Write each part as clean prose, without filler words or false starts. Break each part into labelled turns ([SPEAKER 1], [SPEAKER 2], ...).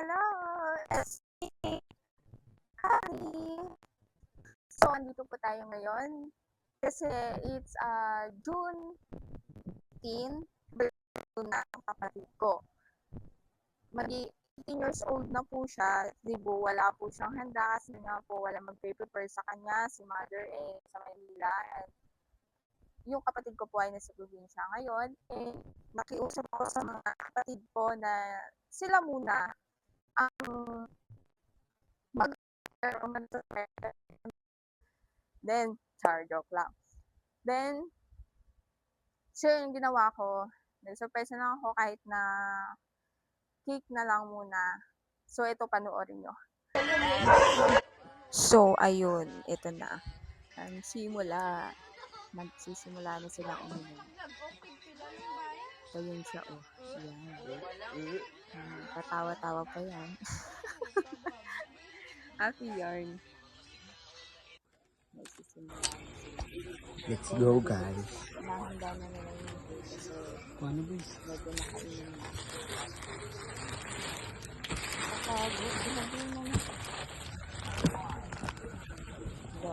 [SPEAKER 1] Hello, SK Kari. So, andito po tayo ngayon kasi it's June 15, birthday na ang kapatid ko. Mag-18 years old na po siya. Dibo, wala po siyang handa kasi nga po wala mag-prepare sa kanya, si mother sa Manila. And yung kapatid ko po ay nasa probinsya ngayon. Eh, nakiusap ako sa mga kapatid ko na sila muna ang then, joke lang. Then, so yung ginawa ko, nag-surprise na ako kahit na cake na lang muna. So, ito panoorin nyo. So, ayun, ito na. Ang simula. Magsisimula na sila uminom. So, yun siya, oh. Yan. Katawa-tawa pa yan. Happy yarn.
[SPEAKER 2] Let's go, guys.
[SPEAKER 1] Nahanda na nila yung cake kasi
[SPEAKER 2] Ano ba?
[SPEAKER 1] medyo nakainin na. Saka, ginagin mo na. Go.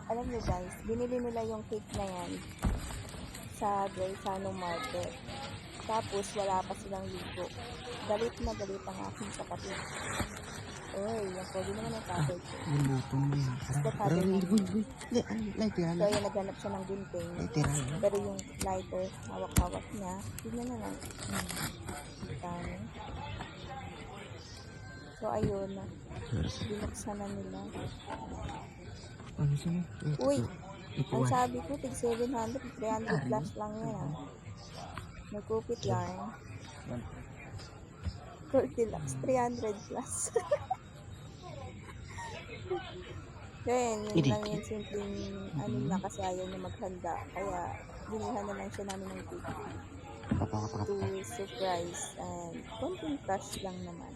[SPEAKER 1] Alam niyo guys, binili nila yung cake na yan sa Gaisano Market. Tapos wala pa silang ligo. Galit na galit ang aking kapatid. Uy, yung pwede naman ang tatay ko.
[SPEAKER 2] Yung butong mo yan.
[SPEAKER 1] Basta tatay mo.
[SPEAKER 2] Lighter.
[SPEAKER 1] So, yun, naghanap siya ng gunting. Pero yung lighter, hawak-hawak niya. Tignan na lang. Dami. So, ayun. Binuksan na nila.
[SPEAKER 2] Ano siya?
[SPEAKER 1] Uy! Ang sabi ko, tig 700, 300 plus lang yan ah. May kupit yarn. Goldilocks, 300 plus. Then, yun lang yung simpleng ano na kasi ayaw niya maghanda. Kaya, dinihan na lang siya namin ng cake. To surprise. And, konting crush lang naman.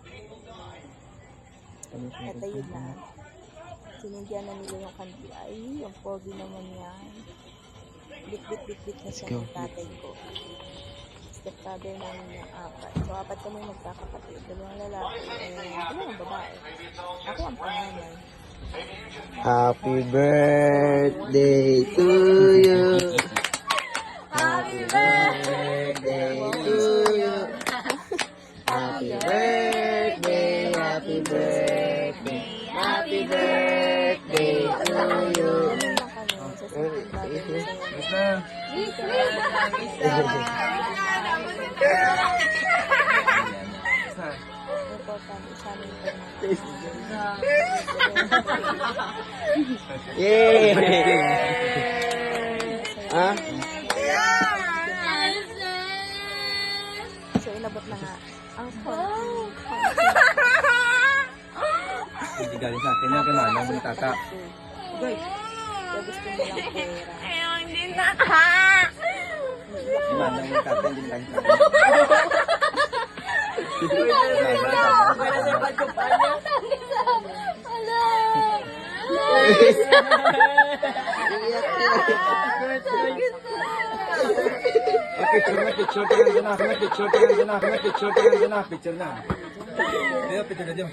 [SPEAKER 1] Ito yun na. Sinindyan na nila yung kanti. Ay, yung pogi naman yan. Bit na siya ng tatay ko. Stepfather namin yung apat. So, apat kami magkakapatid. Dalawang lalaki and dalawang babae. Ako ang panganay.
[SPEAKER 2] Happy birthday to you.
[SPEAKER 1] Happy birthday to you.
[SPEAKER 2] Happy birthday, happy birthday, happy birthday to you.
[SPEAKER 1] Ganun lang kami. Sa simpleng bagay na importante sa amin ito.
[SPEAKER 2] Yay! Ah?
[SPEAKER 1] So, inabot na nga ang konti.
[SPEAKER 2] Hindi galing sa akin yan, kay Manang mo tata.
[SPEAKER 1] Guys, kaya gusto mo lang pera.
[SPEAKER 2] Kay Manang mo tata, hindi galing sa akin. Picture na. Ayo, picture na dyan.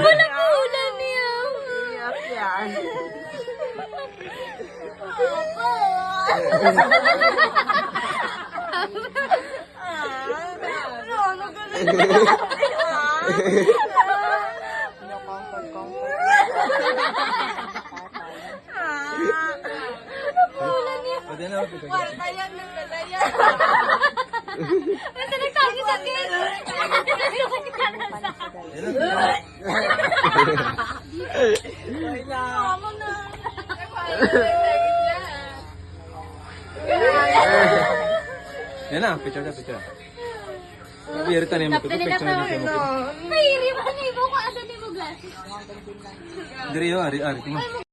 [SPEAKER 3] Wala ko ulan niya.
[SPEAKER 1] Iyak yan.
[SPEAKER 2] Pwede na, picture na.
[SPEAKER 3] Ito nagtagi sa akin. Mama na.
[SPEAKER 2] Yan na, picture na, picture. Irita na yung picture na dito.
[SPEAKER 3] Mahiriman niyo ko asa ni mo glasses.
[SPEAKER 2] Dari yo, ari, tingnan.